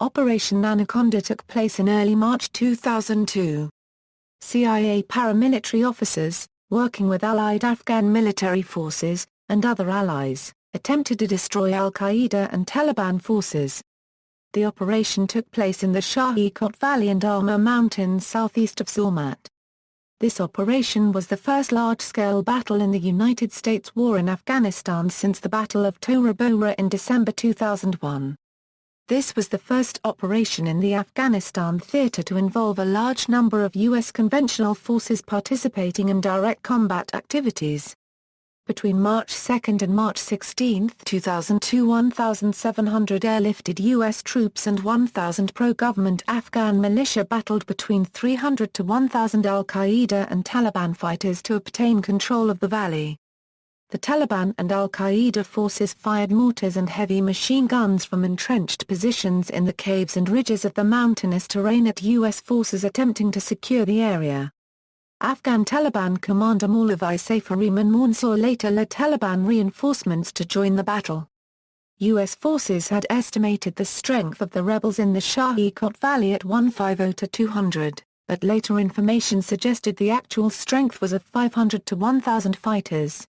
Operation Anaconda took place in early March 2002. CIA paramilitary officers, working with allied Afghan military forces, and other allies, attempted to destroy al-Qaeda and Taliban forces. The operation took place in the Shahi-Kot Valley and Arma mountains southeast of Zormat. This operation was the first large-scale battle in the United States war in Afghanistan since the Battle of Tora Bora in December 2001. This was the first operation in the Afghanistan theater to involve a large number of U.S. conventional forces participating in direct combat activities. Between March 2 and March 16, 2002, 1,700 airlifted U.S. troops and 1,000 pro-government Afghan militia battled between 300 to 1,000 al-Qaeda and Taliban fighters to obtain control of the valley. The Taliban and al-Qaeda forces fired mortars and heavy machine guns from entrenched positions in the caves and ridges of the mountainous terrain at U.S. forces attempting to secure the area. Afghan Taliban commander Maulavi Saifur Rehman Mansoor later led Taliban reinforcements to join the battle. U.S. forces had estimated the strength of the rebels in the Shahi-Kot Valley at 150 to 200, but later information suggested the actual strength was of 500 to 1,000 fighters.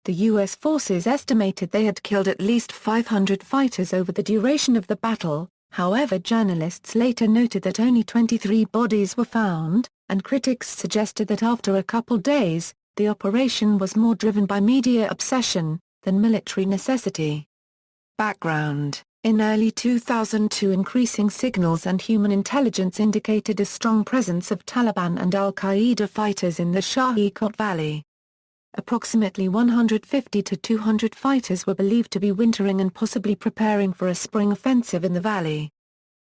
The U.S. forces estimated they had killed at least 500 fighters over the duration of the battle. However, journalists later noted that only 23 bodies were found, and critics suggested that after a couple days, the operation was more driven by media obsession than military necessity. Background: in early 2002, increasing signals and human intelligence indicated a strong presence of Taliban and al-Qaeda fighters in the Shahi-Kot Valley. Approximately 150 to 200 fighters were believed to be wintering and possibly preparing for a spring offensive in the valley.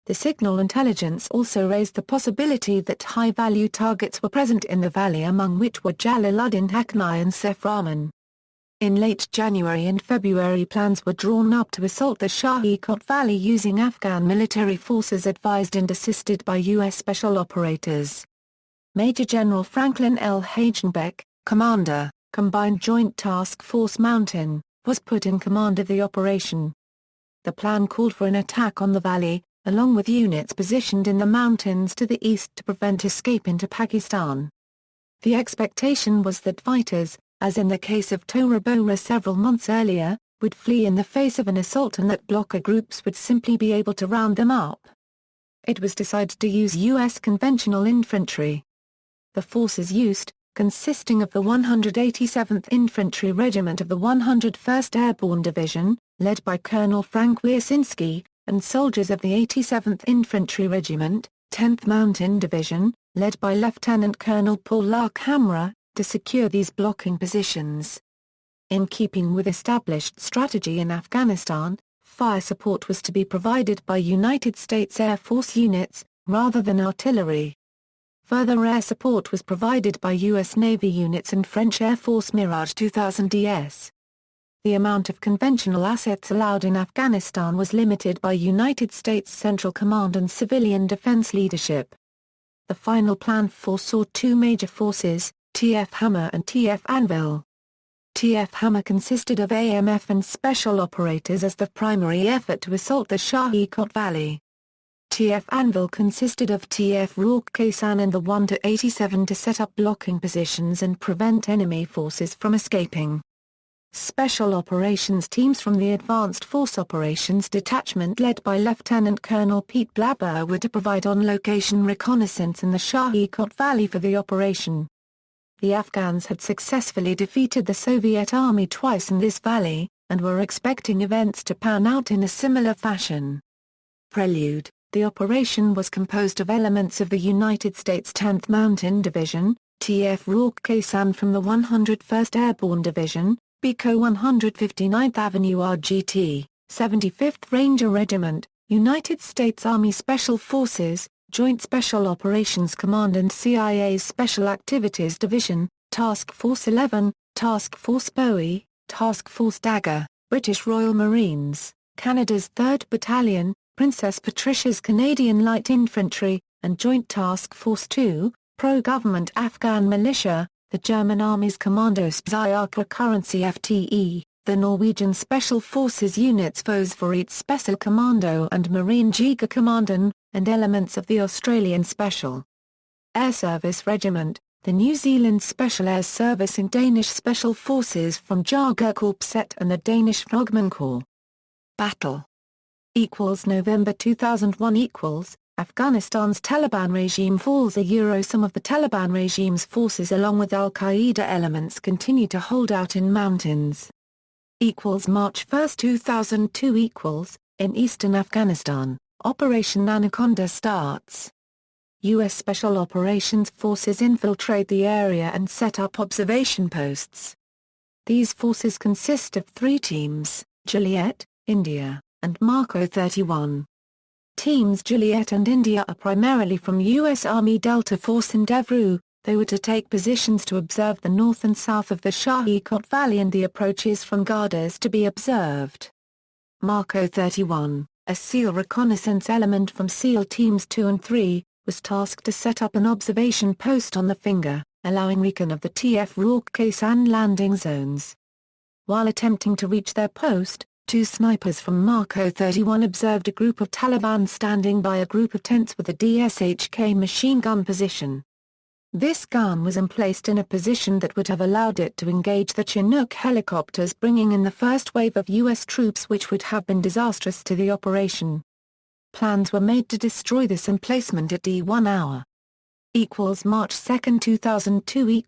The signal intelligence also raised the possibility that high-value targets were present in the valley, among which were Jalaluddin Haqqani and Saif Rahman. In late January and February, plans were drawn up to assault the Shahi-Kot Valley using Afghan military forces advised and assisted by U.S. special operators. Major General Franklin L. Hagenbeck, commander, Combined Joint Task Force Mountain, was put in command of the operation. The plan called for an attack on the valley, along with units positioned in the mountains to the east to prevent escape into Pakistan. The expectation was that fighters, as in the case of Tora Bora several months earlier, would flee in the face of an assault and that blocker groups would simply be able to round them up. It was decided to use U.S. conventional infantry. The forces used, consisting of the 187th Infantry Regiment of the 101st Airborne Division, led by Colonel Frank Wiercinski, and soldiers of the 87th Infantry Regiment, 10th Mountain Division, led by Lieutenant Colonel Paul Larkhammer, to secure these blocking positions. In keeping with established strategy in Afghanistan, fire support was to be provided by United States Air Force units, rather than artillery. Further air support was provided by U.S. Navy units and French Air Force Mirage 2000 DS. The amount of conventional assets allowed in Afghanistan was limited by United States Central Command and civilian defense leadership. The final plan foresaw two major forces, TF Hammer and TF Anvil. TF Hammer consisted of AMF and special operators as the primary effort to assault the Shahi-Kot Valley. TF Anvil consisted of TF Rorke-Kaysan and the 1-87 to set up blocking positions and prevent enemy forces from escaping. Special operations teams from the Advanced Force Operations Detachment led by Lieutenant Colonel Pete Blabber were to provide on-location reconnaissance in the Shahi-Kot Valley for the operation. The Afghans had successfully defeated the Soviet Army twice in this valley, and were expecting events to pan out in a similar fashion. Prelude: the operation was composed of elements of the United States 10th Mountain Division, TF Rorke-Kaysan from the 101st Airborne Division, BICO 159th Avenue RGT, 75th Ranger Regiment, United States Army Special Forces, Joint Special Operations Command and CIA's Special Activities Division, Task Force 11, Task Force Bowie, Task Force Dagger, British Royal Marines, Canada's 3rd Battalion, Princess Patricia's Canadian Light Infantry, and Joint Task Force 2, pro-government Afghan militia, the German Army's Commandos Bezirke Currency FTE, the Norwegian Special Forces units Forsvarets Spesialkommando and Marine Jägerkommanden, and elements of the Australian Special Air Service Regiment, the New Zealand Special Air Service and Danish Special Forces from Jagerkorpset and the Danish Frogmenkorps. Battle November 2001 Afghanistan's Taliban regime falls. Some of the Taliban regime's forces along with al-Qaeda elements continue to hold out in mountains. March 1, 2002 in eastern Afghanistan, Operation Anaconda starts. U.S. Special Operations Forces infiltrate the area and set up observation posts. These forces consist of 3 teams, Juliet, India, and Marco 31. Teams Juliet and India are primarily from U.S. Army Delta Force in Devru. They were to take positions to observe the north and south of the Shahi-Kot Valley and the approaches from Gardas to be observed. Marco 31, a SEAL reconnaissance element from SEAL Teams 2 and 3, was tasked to set up an observation post on the finger, allowing recon of the TF Rorke-San landing zones. While attempting to reach their post, 2 snipers from Marco 31 observed a group of Taliban standing by a group of tents with a DSHK machine gun position. This gun was emplaced in a position that would have allowed it to engage the Chinook helicopters bringing in the first wave of U.S. troops, which would have been disastrous to the operation. Plans were made to destroy this emplacement at D1 hour. March 2, 2002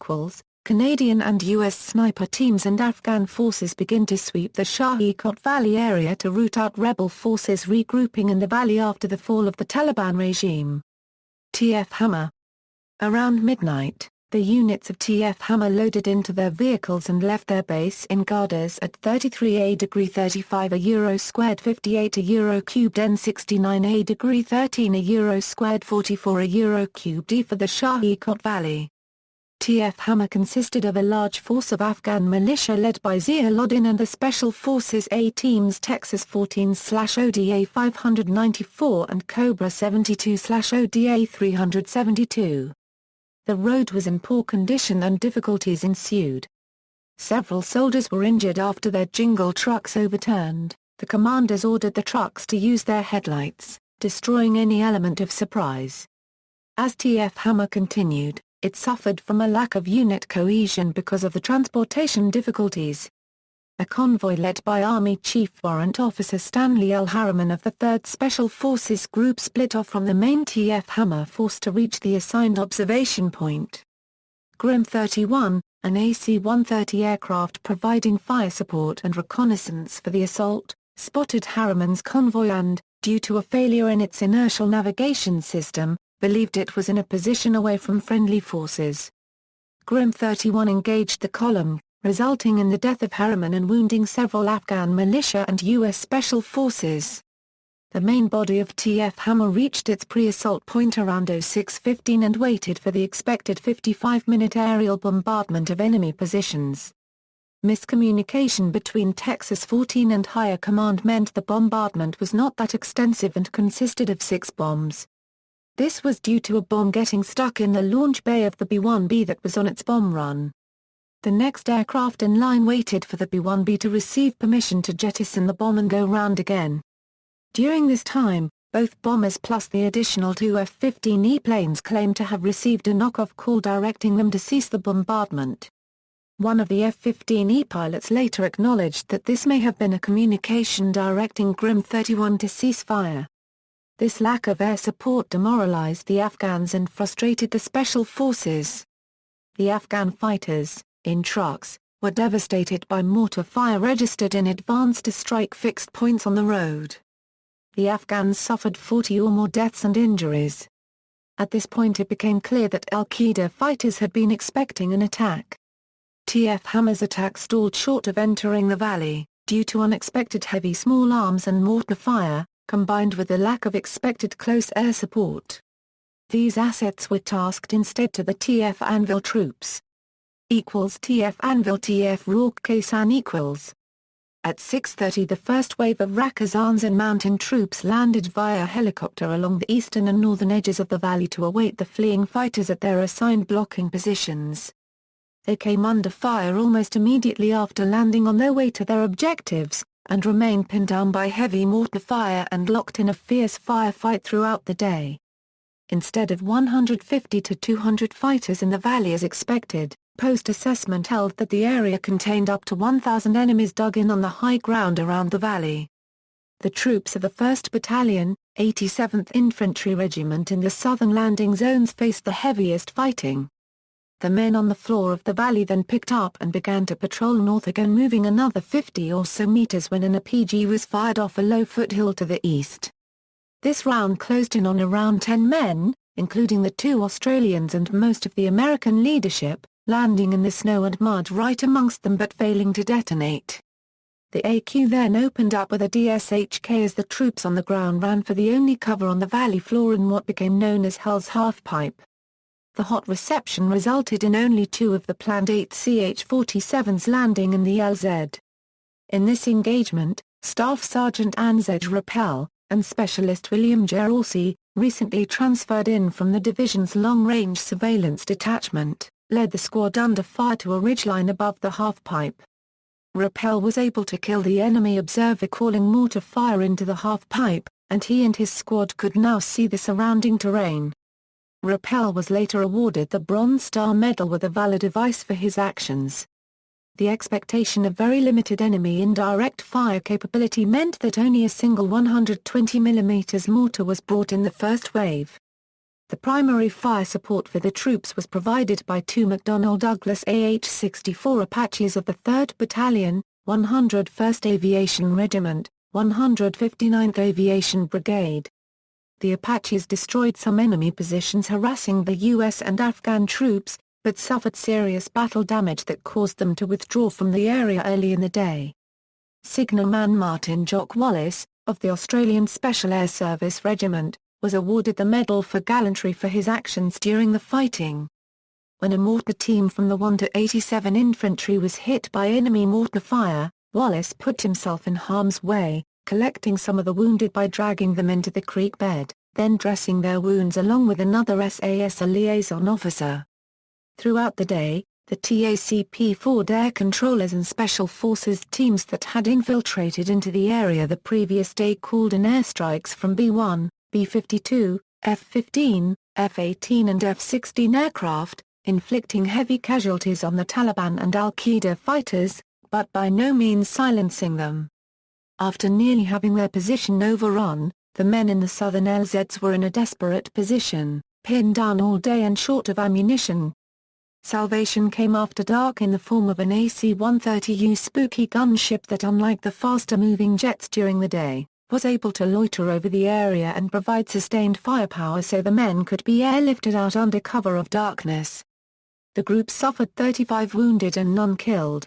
Canadian and U.S. sniper teams and Afghan forces begin to sweep the Shahi-Kot Valley area to root out rebel forces regrouping in the valley after the fall of the Taliban regime. TF Hammer. Around midnight, the units of TF Hammer loaded into their vehicles and left their base in Gardas at 33°35 €2 58 €3 N 69°13 €2 44 €3 D for the Shahi-Kot Valley. TF Hammer consisted of a large force of Afghan militia led by Ziauddin and the Special Forces A teams Texas 14/ODA 594 and Cobra 72/ODA 372. The road was in poor condition and difficulties ensued. Several soldiers were injured after their jingle trucks overturned. The commanders ordered the trucks to use their headlights, destroying any element of surprise. As TF Hammer continued, it suffered from a lack of unit cohesion because of the transportation difficulties. A convoy led by Army Chief Warrant Officer Stanley L. Harriman of the 3rd Special Forces Group split off from the main TF Hammer force to reach the assigned observation point. Grim 31, an AC-130 aircraft providing fire support and reconnaissance for the assault, spotted Harriman's convoy and, due to a failure in its inertial navigation system, believed it was in a position away from friendly forces. Grim 31 engaged the column, resulting in the death of Harriman and wounding several Afghan militia and U.S. Special Forces. The main body of TF Hammer reached its pre-assault point around 06:15 and waited for the expected 55-minute aerial bombardment of enemy positions. Miscommunication between Texas 14 and higher command meant the bombardment was not that extensive and consisted of 6 bombs. This was due to a bomb getting stuck in the launch bay of the B-1B that was on its bomb run. The next aircraft in line waited for the B-1B to receive permission to jettison the bomb and go round again. During this time, both bombers plus the additional 2 F-15E planes claimed to have received a knockoff call directing them to cease the bombardment. One of the F-15E pilots later acknowledged that this may have been a communication directing Grim 31 to cease fire. This lack of air support demoralized the Afghans and frustrated the Special Forces. The Afghan fighters, in trucks, were devastated by mortar fire registered in advance to strike fixed points on the road. The Afghans suffered 40 or more deaths and injuries. At this point it became clear that al-Qaeda fighters had been expecting an attack. TF Hammer's attack stalled short of entering the valley, due to unexpected heavy small arms and mortar fire, combined with the lack of expected close air support. These assets were tasked instead to the TF Anvil troops. TF Anvil TF Rorke-San At 6:30 the first wave of Rakazans and mountain troops landed via helicopter along the eastern and northern edges of the valley to await the fleeing fighters at their assigned blocking positions. They came under fire almost immediately after landing on their way to their objectives, and remained pinned down by heavy mortar fire and locked in a fierce firefight throughout the day. Instead of 150 to 200 fighters in the valley as expected, post-assessment held that the area contained up to 1,000 enemies dug in on the high ground around the valley. The troops of the 1st Battalion, 87th Infantry Regiment in the southern landing zones faced the heaviest fighting. The men on the floor of the valley then picked up and began to patrol north again, moving another 50 or so meters when an RPG was fired off a low foothill to the east. This round closed in on around 10 men, including the 2 Australians and most of the American leadership, landing in the snow and mud right amongst them but failing to detonate. The AQ then opened up with a DSHK as the troops on the ground ran for the only cover on the valley floor in what became known as Hell's Halfpipe. The hot reception resulted in only 2 of the planned 8 CH-47s landing in the LZ. In this engagement, Staff Sergeant Anzej Rappel, and Specialist William J. Orsi, recently transferred in from the division's long-range surveillance detachment, led the squad under fire to a ridgeline above the half-pipe. Rappel was able to kill the enemy observer calling mortar fire into the half-pipe, and he and his squad could now see the surrounding terrain. Rappel was later awarded the Bronze Star Medal with a valor device for his actions. The expectation of very limited enemy indirect fire capability meant that only a single 120mm mortar was brought in the first wave. The primary fire support for the troops was provided by 2 McDonnell Douglas AH-64 Apaches of the 3rd Battalion, 101st Aviation Regiment, 159th Aviation Brigade. The Apaches destroyed some enemy positions harassing the U.S. and Afghan troops, but suffered serious battle damage that caused them to withdraw from the area early in the day. Signalman Martin Jock Wallace, of the Australian Special Air Service Regiment, was awarded the Medal for Gallantry for his actions during the fighting. When a mortar team from the 1 to 87 Infantry was hit by enemy mortar fire, Wallace put himself in harm's way, collecting some of the wounded by dragging them into the creek bed, then dressing their wounds along with another SAS a liaison officer. Throughout the day, the TACP-4 air controllers and special forces teams that had infiltrated into the area the previous day called in airstrikes from B-1, B-52, F-15, F-18 and F-16 aircraft, inflicting heavy casualties on the Taliban and al-Qaeda fighters, but by no means silencing them. After nearly having their position overrun, the men in the southern LZs were in a desperate position, pinned down all day and short of ammunition. Salvation came after dark in the form of an AC-130U Spooky gunship that, unlike the faster-moving jets during the day, was able to loiter over the area and provide sustained firepower so the men could be airlifted out under cover of darkness. The group suffered 35 wounded and none killed.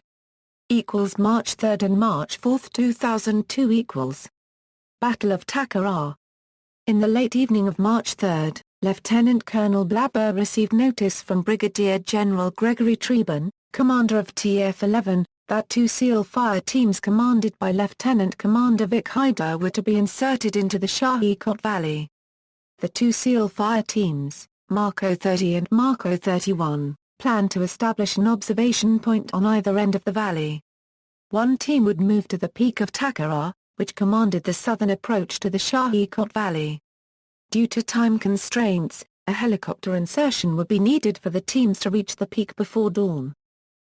March 3 and March 4, 2002 Battle of Takara. In the late evening of March 3, Lieutenant Colonel Blabber received notice from Brigadier General Gregory Treban, commander of TF-11, that 2 SEAL fire teams commanded by Lieutenant Commander Vic Hyder were to be inserted into the Shahi-Kot Valley. The 2 SEAL fire teams, Marco 30 and Marco 31, planned to establish an observation point on either end of the valley. One team would move to the peak of Takara, which commanded the southern approach to the Shahi-Kot Valley. Due to time constraints, a helicopter insertion would be needed for the teams to reach the peak before dawn.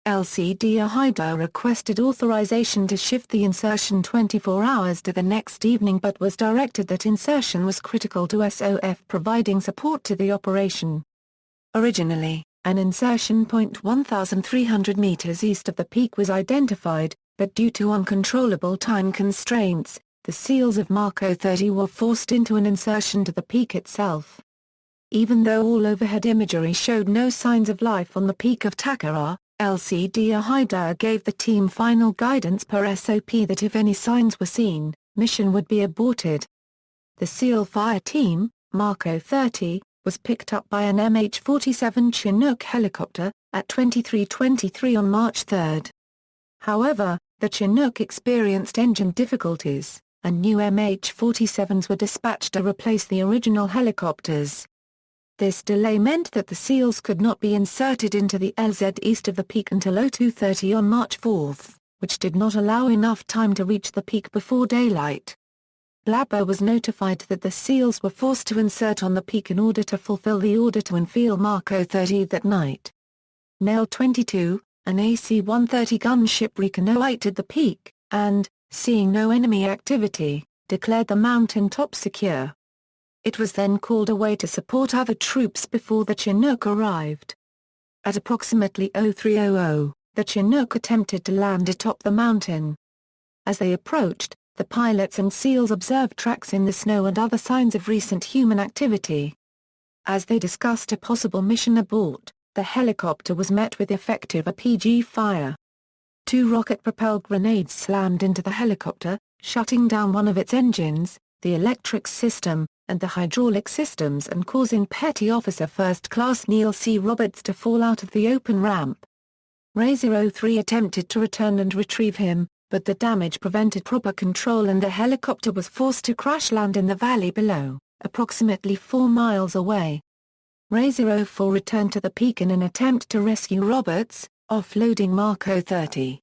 LCD Hyder requested authorization to shift the insertion 24 hours to the next evening but was directed that insertion was critical to SOF providing support to the operation. Originally, an insertion point 1,300 meters east of the peak was identified, but due to uncontrollable time constraints, the SEALs of Marco 30 were forced into an insertion to the peak itself. Even though all overhead imagery showed no signs of life on the peak of Takara, LCD Hyder gave the team final guidance per SOP that if any signs were seen, mission would be aborted. The SEAL fire team, Marco 30, was picked up by an MH-47 Chinook helicopter, at 23:23 on March 3. However, the Chinook experienced engine difficulties, and new MH-47s were dispatched to replace the original helicopters. This delay meant that the SEALs could not be inserted into the LZ east of the peak until 02:30 on March 4, which did not allow enough time to reach the peak before daylight. Blabber was notified that the SEALs were forced to insert on the peak in order to fulfill the order to unveil Mark 030 that night. Nail 22, an AC-130 gunship reconnoitered the peak, and, seeing no enemy activity, declared the mountain top secure. It was then called away to support other troops before the Chinook arrived. At approximately 03:00, the Chinook attempted to land atop the mountain. As they approached, the pilots and SEALs observed tracks in the snow and other signs of recent human activity. As they discussed a possible mission abort, the helicopter was met with effective RPG fire. 2 rocket-propelled grenades slammed into the helicopter, shutting down one of its engines, the electric system, and the hydraulic systems and causing Petty Officer First Class Neil C. Roberts to fall out of the open ramp. Razor 03 attempted to return and retrieve him, but the damage prevented proper control and the helicopter was forced to crash land in the valley below, approximately 4 miles away. Razor 04 returned to the peak in an attempt to rescue Roberts, offloading Mark 030.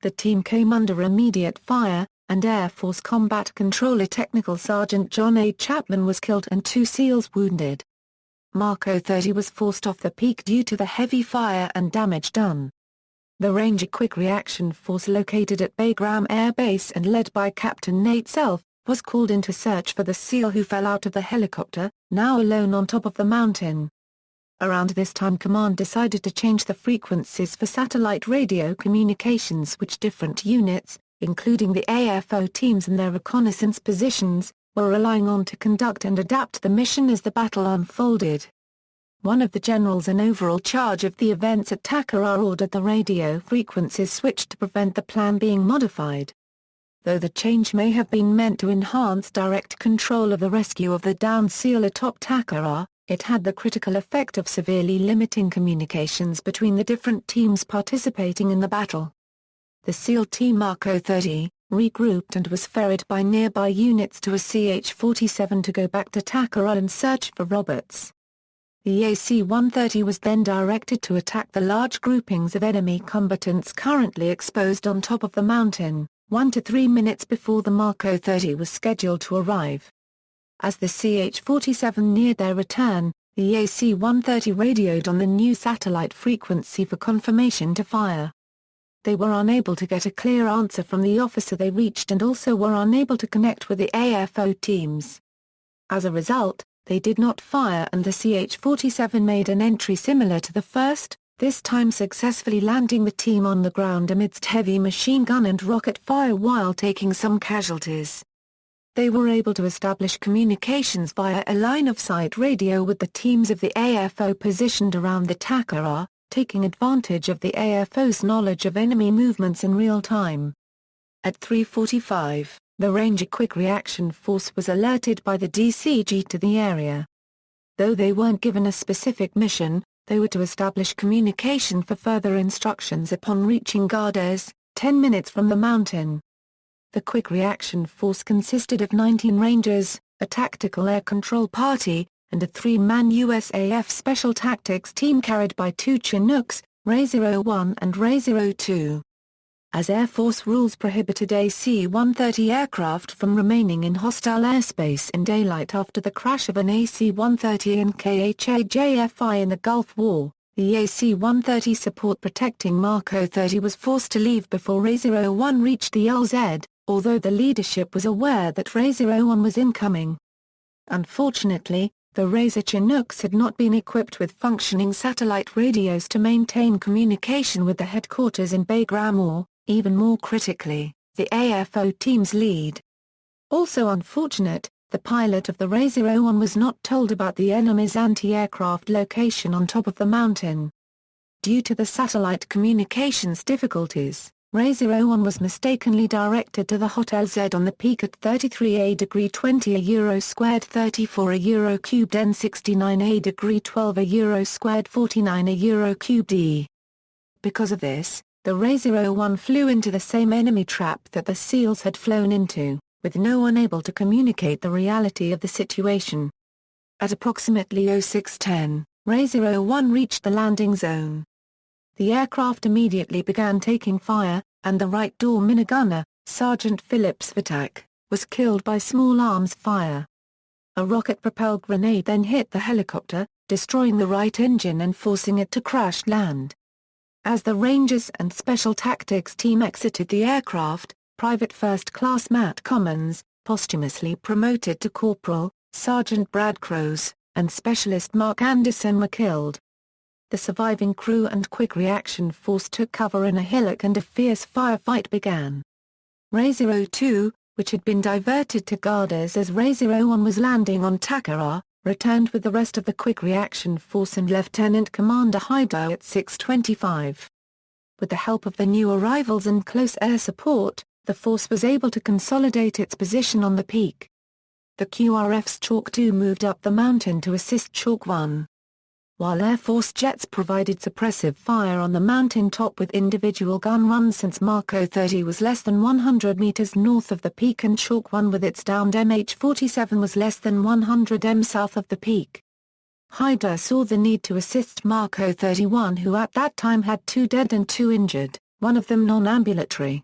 The team came under immediate fire, and Air Force Combat Controller Technical Sergeant John A. Chapman was killed and 2 SEALs wounded. Mark 030 was forced off the peak due to the heavy fire and damage done. The Ranger Quick Reaction Force located at Bagram Air Base and led by Captain Nate Self, was called in to search for the SEAL who fell out of the helicopter, now alone on top of the mountain. Around this time Command decided to change the frequencies for satellite radio communications which different units, including the AFO teams and their reconnaissance positions, were relying on to conduct and adapt the mission as the battle unfolded. One of the generals in overall charge of the events at Takara ordered the radio frequencies switched to prevent the plan being modified. Though the change may have been meant to enhance direct control of the rescue of the downed SEAL atop Takara, it had the critical effect of severely limiting communications between the different teams participating in the battle. The SEAL Team Mark 030 regrouped and was ferried by nearby units to a CH-47 to go back to Takara and search for Roberts. The AC-130 was then directed to attack the large groupings of enemy combatants currently exposed on top of the mountain, 1 to 3 minutes before the Mark 030 was scheduled to arrive. As the CH-47 neared their return, the AC-130 radioed on the new satellite frequency for confirmation to fire. They were unable to get a clear answer from the officer they reached and also were unable to connect with the AFO teams. As a result, they did not fire and the CH-47 made an entry similar to the first, this time successfully landing the team on the ground amidst heavy machine gun and rocket fire while taking some casualties. They were able to establish communications via a line-of-sight radio with the teams of the AFO positioned around the Takara, taking advantage of the AFO's knowledge of enemy movements in real time. At 3:45, the Ranger Quick Reaction Force was alerted by the DCG to the area. Though they weren't given a specific mission, they were to establish communication for further instructions upon reaching Gardez, 10 minutes from the mountain. The Quick Reaction Force consisted of 19 Rangers, a tactical air control party, and a 3-man USAF Special Tactics team carried by 2 Chinooks, Razor 01 and Razor 02. As Air Force rules prohibited AC-130 aircraft from remaining in hostile airspace in daylight after the crash of an AC-130 in KHAJFI in the Gulf War, the AC-130 support protecting Mark 030 was forced to leave before Razor 01 reached the LZ, although the leadership was aware that Razor 01 was incoming. Unfortunately, the Razor Chinooks had not been equipped with functioning satellite radios to maintain communication with the headquarters in Bagram or, even more critically, the AFO team's lead. Also unfortunate, the pilot of the Razor 01 was not told about the enemy's anti-aircraft location on top of the mountain. Due to the satellite communications difficulties, Razor 01 was mistakenly directed to the Hotel Z on the peak at 33 degree 20 euro squared 34 euro cubed N 69 degree 12 euro squared 49 euro cubed E. Because of this, the Razor 01 flew into the same enemy trap that the SEALs had flown into, with no one able to communicate the reality of the situation. At approximately 06:10, Razor 01 reached the landing zone. The aircraft immediately began taking fire, and the right door minigunner, Sergeant Phillips Vitak, was killed by small arms fire. A rocket-propelled grenade then hit the helicopter, destroying the right engine and forcing it to crash land. As the Rangers and Special Tactics team exited the aircraft, Private First Class Matt Commons, posthumously promoted to Corporal, Sergeant Brad Crows, and Specialist Mark Anderson were killed. The surviving crew and quick reaction force took cover in a hillock and a fierce firefight began. Razor 02, which had been diverted to Gardas as Razor 01 was landing on Takara, returned with the rest of the quick reaction force and Lieutenant Commander Hyder at 6:25. With the help of the new arrivals and close air support, the force was able to consolidate its position on the peak. The QRF's Chalk 2 moved up the mountain to assist Chalk 1. While Air Force jets provided suppressive fire on the mountain top with individual gun runs since Marco 30 was less than 100 meters north of the peak and Chalk 1 with its downed MH-47 was less than 100 m south of the peak. Hyder saw the need to assist Marco 31 who at that time had 2 dead and 2 injured, one of them non-ambulatory.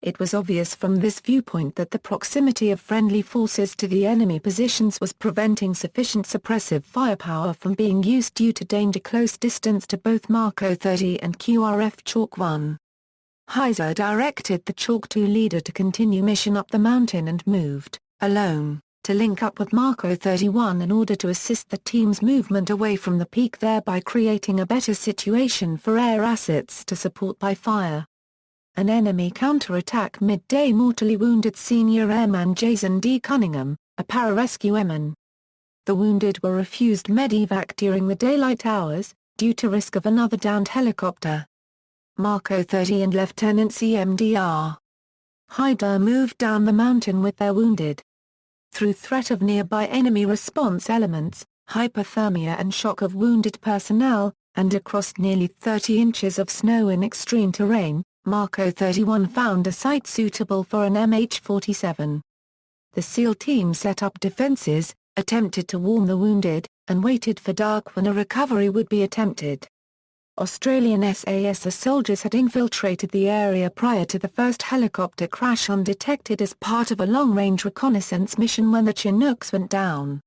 It was obvious from this viewpoint that the proximity of friendly forces to the enemy positions was preventing sufficient suppressive firepower from being used due to danger close distance to both Marco 30 and QRF Chalk 1. Hyder directed the Chalk 2 leader to continue mission up the mountain and moved, alone, to link up with Marco 31 in order to assist the team's movement away from the peak, thereby creating a better situation for air assets to support by fire. An enemy counterattack midday mortally wounded Senior Airman Jason D. Cunningham, a pararescue airman. The wounded were refused medevac during the daylight hours, due to risk of another downed helicopter. Marco 30 and Lieutenant CMDR Hyder moved down the mountain with their wounded. Through threat of nearby enemy response elements, hypothermia and shock of wounded personnel, and across nearly 30 inches of snow in extreme terrain, Marco 31 found a site suitable for an MH-47. The SEAL team set up defenses, attempted to warm the wounded, and waited for dark when a recovery would be attempted. Australian SAS soldiers had infiltrated the area prior to the first helicopter crash undetected as part of a long-range reconnaissance mission when the Chinooks went down.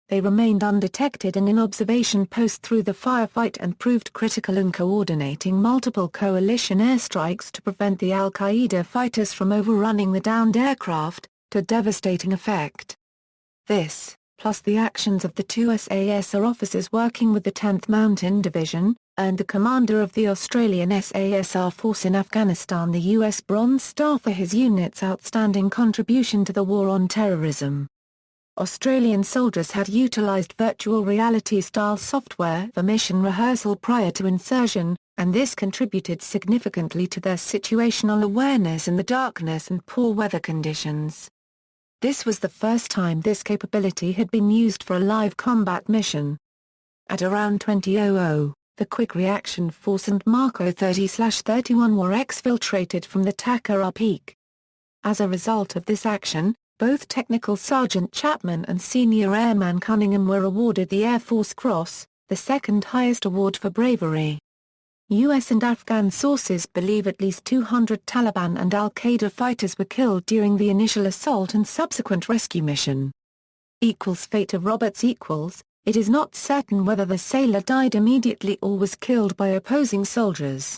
They remained undetected and in observation post through the firefight and proved critical in coordinating multiple coalition airstrikes to prevent the al-Qaeda fighters from overrunning the downed aircraft, to devastating effect. This, plus the actions of the 2 SAS officers working with the 10th Mountain Division, earned the commander of the Australian SASR force in Afghanistan the U.S. Bronze Star for his unit's outstanding contribution to the war on terrorism. Australian soldiers had utilised virtual reality-style software for mission rehearsal prior to insertion, and this contributed significantly to their situational awareness in the darkness and poor weather conditions. This was the first time this capability had been used for a live combat mission. At around 20:00, the Quick Reaction Force and Marco 30/31 were exfiltrated from the Takara Peak. As a result of this action, both Technical Sergeant Chapman and Senior Airman Cunningham were awarded the Air Force Cross, the second highest award for bravery. U.S. and Afghan sources believe at least 200 Taliban and al-Qaeda fighters were killed during the initial assault and subsequent rescue mission. Fate of Roberts it is not certain whether the sailor died immediately or was killed by opposing soldiers.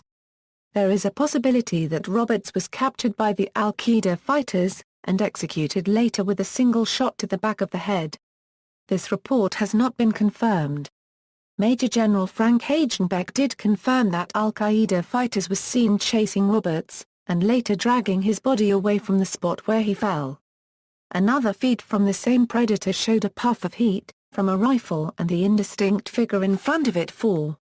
There is a possibility that Roberts was captured by the al-Qaeda fighters, and executed later with a single shot to the back of the head. This report has not been confirmed. Major General Frank Hagenbeck did confirm that al-Qaeda fighters were seen chasing Roberts, and later dragging his body away from the spot where he fell. Another feed from the same predator showed a puff of heat from a rifle and the indistinct figure in front of it fall.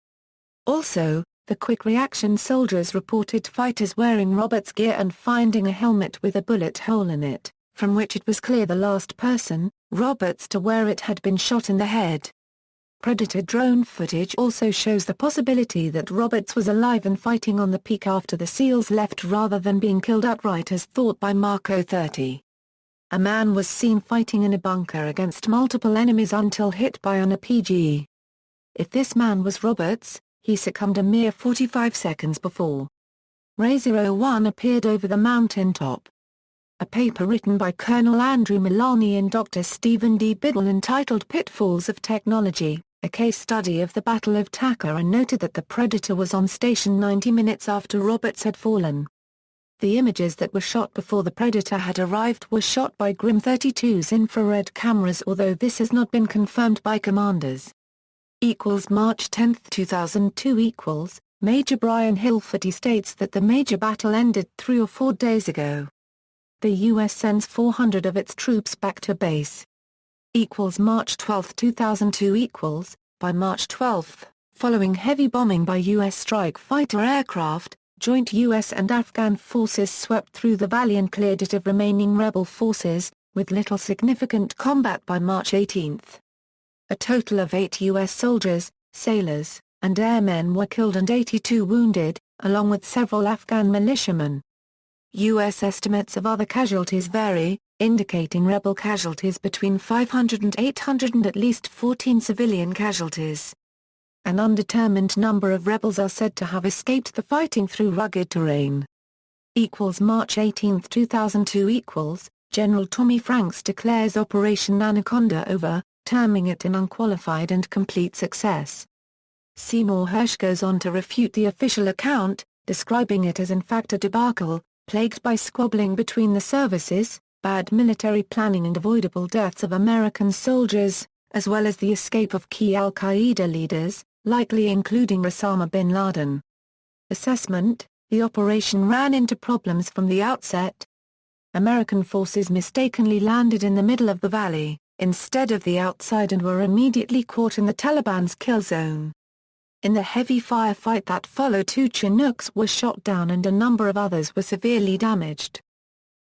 Also, the quick reaction soldiers reported fighters wearing Roberts' gear and finding a helmet with a bullet hole in it, from which it was clear the last person, Roberts, to wear it had been shot in the head. Predator drone footage also shows the possibility that Roberts was alive and fighting on the peak after the SEALs left rather than being killed outright as thought by Marco 30. A man was seen fighting in a bunker against multiple enemies until hit by an RPG. If this man was Roberts, he succumbed a mere 45 seconds before. Razor 01 appeared over the mountaintop. A paper written by Colonel Andrew Milani and Dr. Stephen D. Biddle entitled Pitfalls of Technology, a case study of the Battle of Takara, noted that the Predator was on station 90 minutes after Roberts had fallen. The images that were shot before the Predator had arrived were shot by Grim 32's infrared cameras, although this has not been confirmed by commanders. March 10, 2002 Major Brian Hilferty states that the major battle ended 3 or 4 days ago. The U.S. sends 400 of its troops back to base. March 12, 2002 By March 12, following heavy bombing by U.S. strike fighter aircraft, joint U.S. and Afghan forces swept through the valley and cleared it of remaining rebel forces, with little significant combat by March 18. A total of 8 U.S. soldiers, sailors, and airmen were killed and 82 wounded, along with several Afghan militiamen. U.S. estimates of other casualties vary, indicating rebel casualties between 500 and 800 and at least 14 civilian casualties. An undetermined number of rebels are said to have escaped the fighting through rugged terrain. March 18, 2002 General Tommy Franks declares Operation Anaconda over, terming it an unqualified and complete success. Seymour Hersh goes on to refute the official account, describing it as in fact a debacle, plagued by squabbling between the services, bad military planning and avoidable deaths of American soldiers, as well as the escape of key al-Qaeda leaders, likely including Osama bin Laden. Assessment: the operation ran into problems from the outset. American forces mistakenly landed in the middle of the valley, instead of the outside, and were immediately caught in the Taliban's kill zone. In the heavy firefight that followed, 2 Chinooks were shot down and a number of others were severely damaged.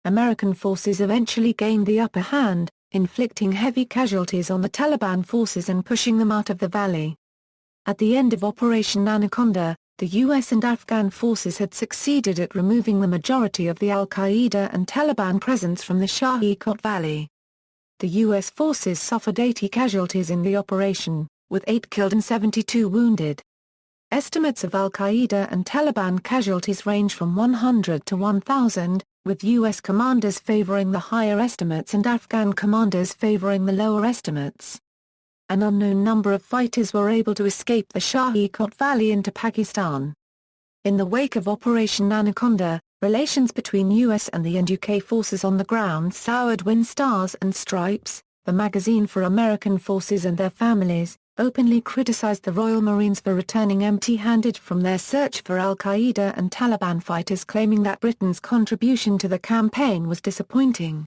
American forces eventually gained the upper hand, inflicting heavy casualties on the Taliban forces and pushing them out of the valley. At the end of Operation Anaconda, the U.S. and Afghan forces had succeeded at removing the majority of the al-Qaeda and Taliban presence from the Shahi-Kot Valley. The U.S. forces suffered 80 casualties in the operation, with 8 killed and 72 wounded. Estimates of al-Qaeda and Taliban casualties range from 100 to 1,000, with U.S. commanders favoring the higher estimates and Afghan commanders favoring the lower estimates. An unknown number of fighters were able to escape the Shahi-Kot Valley into Pakistan. In the wake of Operation Anaconda, relations between U.S. and the UK forces on the ground soured when Stars and Stripes, the magazine for American forces and their families, openly criticized the Royal Marines for returning empty-handed from their search for al-Qaeda and Taliban fighters, claiming that Britain's contribution to the campaign was disappointing.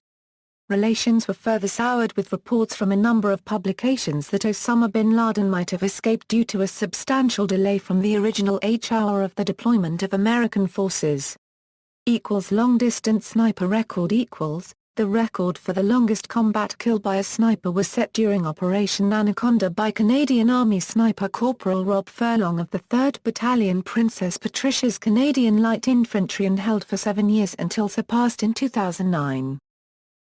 Relations were further soured with reports from a number of publications that Osama bin Laden might have escaped due to a substantial delay from the original H-hour of the deployment of American forces. Long-distance sniper record equals, the record for the longest combat kill by a sniper was set during Operation Anaconda by Canadian Army Sniper Corporal Rob Furlong of the 3rd Battalion Princess Patricia's Canadian Light Infantry, and held for 7 years until surpassed in 2009.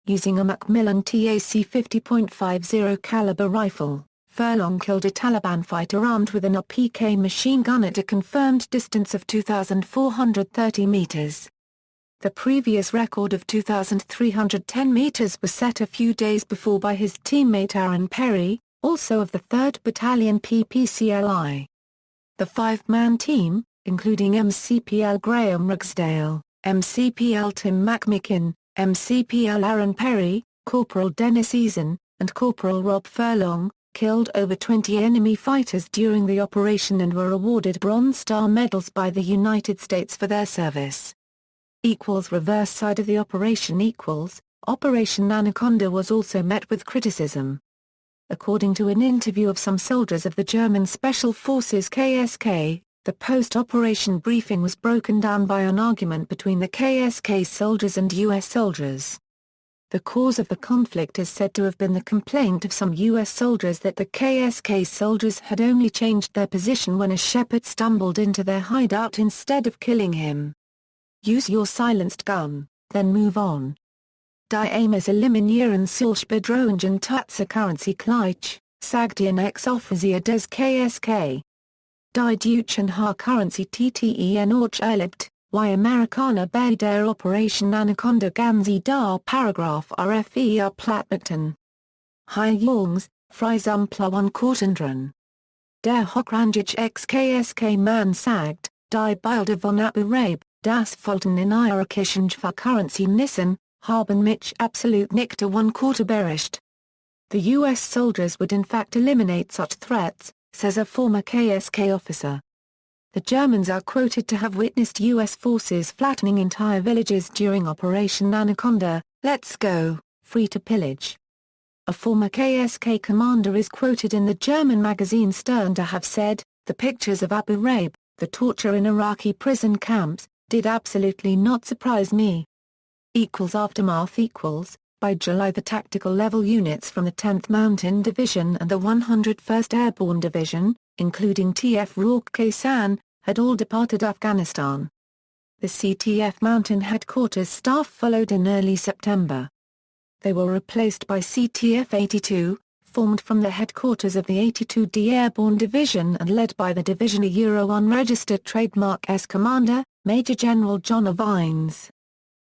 Using a Macmillan TAC 50.50 caliber rifle, Furlong killed a Taliban fighter armed with an APK machine gun at a confirmed distance of 2,430 meters. The previous record of 2,310 meters was set a few days before by his teammate Aaron Perry, also of the 3rd Battalion PPCLI. The 5-man team, including MCPL Graham Rugsdale, MCPL Tim McMicken, MCPL Aaron Perry, Corporal Dennis Eason, and Corporal Rob Furlong, killed over 20 enemy fighters during the operation and were awarded Bronze Star medals by the United States for their service. Reverse side of the operation equals, Operation Anaconda was also met with criticism. According to an interview of some soldiers of the German Special Forces KSK, the post-operation briefing was broken down by an argument between the KSK soldiers and U.S. soldiers. The cause of the conflict is said to have been the complaint of some U.S. soldiers that the KSK soldiers had only changed their position when a shepherd stumbled into their hideout instead of killing him. Use your silenced gun, then move on. Die Amos Eliminieren solch Bedrohungen Tatsache Gleich, sagt Ihnen Ex-Offizier des KSK. Die Deutschen Currency TTEN auch erlebt, wie Amerikaner bei der Operation Anaconda ganze da Paragraph RFER Plattneten. Hi Jungs, Freisampler Kortendren. Der Hochrangig ex-KSK-Mann sagt, die Bilder von Abu Ghraib, das Foltern in irakischen Verkehrsnissen, haben mich absolut nicht Quarterberischt. The US soldiers would in fact eliminate such threats, says a former KSK officer. The Germans are quoted to have witnessed US forces flattening entire villages during Operation Anaconda. Let's go, free to pillage. A former KSK commander is quoted in the German magazine Stern to have said, the pictures of Abu Ghraib, the torture in Iraqi prison camps, did absolutely not surprise me. Aftermath By July the tactical level units from the 10th Mountain Division and the 101st Airborne Division, including TF Rourke Kaysan, had all departed Afghanistan. The CTF Mountain Headquarters staff followed in early September. They were replaced by CTF 82, formed from the headquarters of the 82d Airborne Division and led by the Division Euro unregistered trademark S commander, Major General John Vines.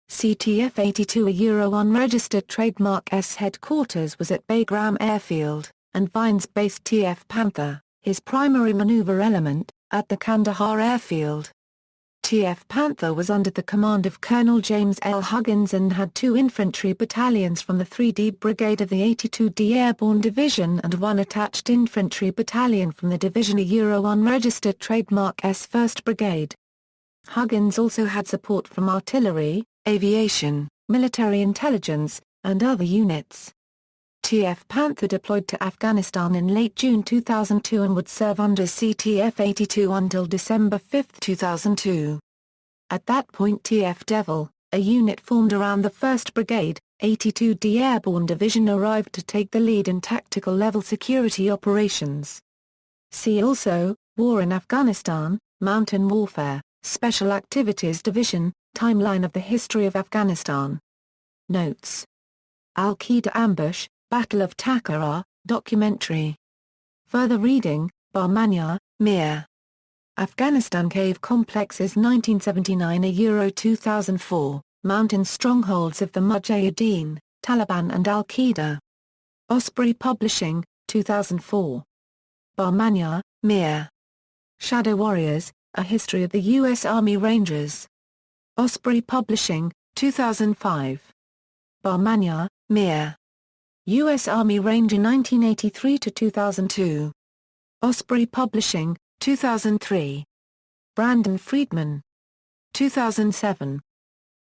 CTF 82 Euro unregistered trademark S headquarters was at Bagram Airfield, and Vines-based TF Panther, his primary maneuver element, at the Kandahar Airfield. TF Panther was under the command of Colonel James L. Huggins and had 2 infantry battalions from the 3D Brigade of the 82d Airborne Division and 1 attached infantry battalion from the Division Euro unregistered trademark S 1st Brigade. Huggins also had support from artillery, aviation, military intelligence, and other units. TF Panther deployed to Afghanistan in late June 2002 and would serve under CTF 82 until December 5, 2002. At that point TF Devil, a unit formed around the 1st Brigade, 82d Airborne Division arrived to take the lead in tactical level security operations. See also, War in Afghanistan, Mountain Warfare, Special Activities Division, Timeline of the History of Afghanistan. Notes. Al-Qaeda Ambush, Battle of Takara, documentary. Further reading, Barmania, Mir. Afghanistan Cave Complexes 1979 Euro 2004, Mountain Strongholds of the Mujahideen, Taliban and Al-Qaeda. Osprey Publishing, 2004. Barmania, Mir. Shadow Warriors, A History of the U.S. Army Rangers. Osprey Publishing, 2005. Barmania, Mir. U.S. Army Ranger 1983-2002. Osprey Publishing, 2003. Brandon Friedman. 2007.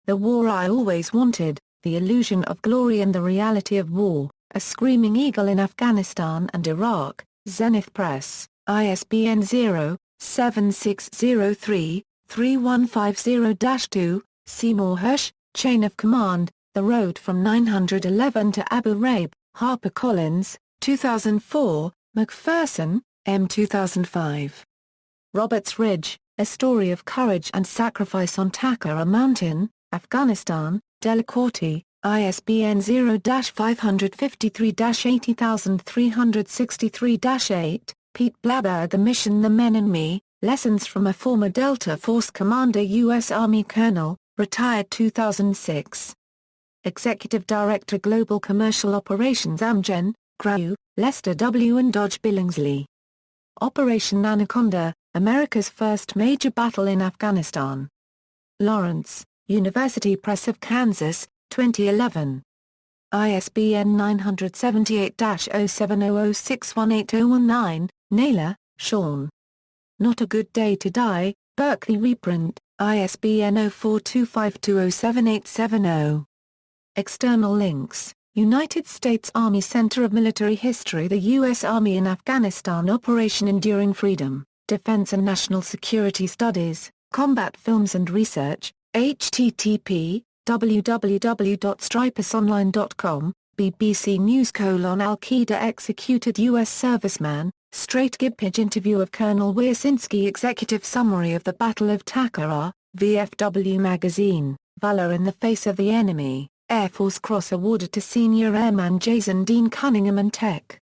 The War I Always Wanted, The Illusion of Glory and the Reality of War, A Screaming Eagle in Afghanistan and Iraq, Zenith Press, ISBN 0-7603-3150-2, Seymour Hersh, Chain of Command, The Road from 911 to Abu Ghraib, HarperCollins, 2004, McPherson, M. 2005. Roberts Ridge, A Story of Courage and Sacrifice on Takara Mountain, Afghanistan, Delacorte, ISBN 0-553-80363-8, Pete Blabber The Mission The Men and Me, Lessons from a Former Delta Force Commander U.S. Army Colonel, retired 2006. Executive Director Global Commercial Operations Amgen, Grau, Lester W. and Dodge Billingsley. Operation Anaconda, America's First Major Battle in Afghanistan. Lawrence, University Press of Kansas, 2011. ISBN 978-0700618019, Naylor, Sean. Not a Good Day to Die, Berkeley reprint, ISBN 0425207870. External links: United States Army Center of Military History, the U.S. Army in Afghanistan, Operation Enduring Freedom, Defense and National Security Studies, Combat Films and Research, http www.stripusonline.com, BBC News: Al-Qaeda executed U.S. serviceman, straight Gibbpage interview of Colonel Wiercinski, executive summary of the Battle of Takara, VFW magazine, Valor in the Face of the Enemy, Air Force Cross awarded to Senior Airman Jason Dean Cunningham and Tech.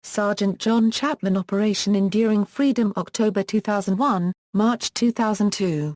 Sergeant John Chapman Operation Enduring Freedom October 2001, March 2002.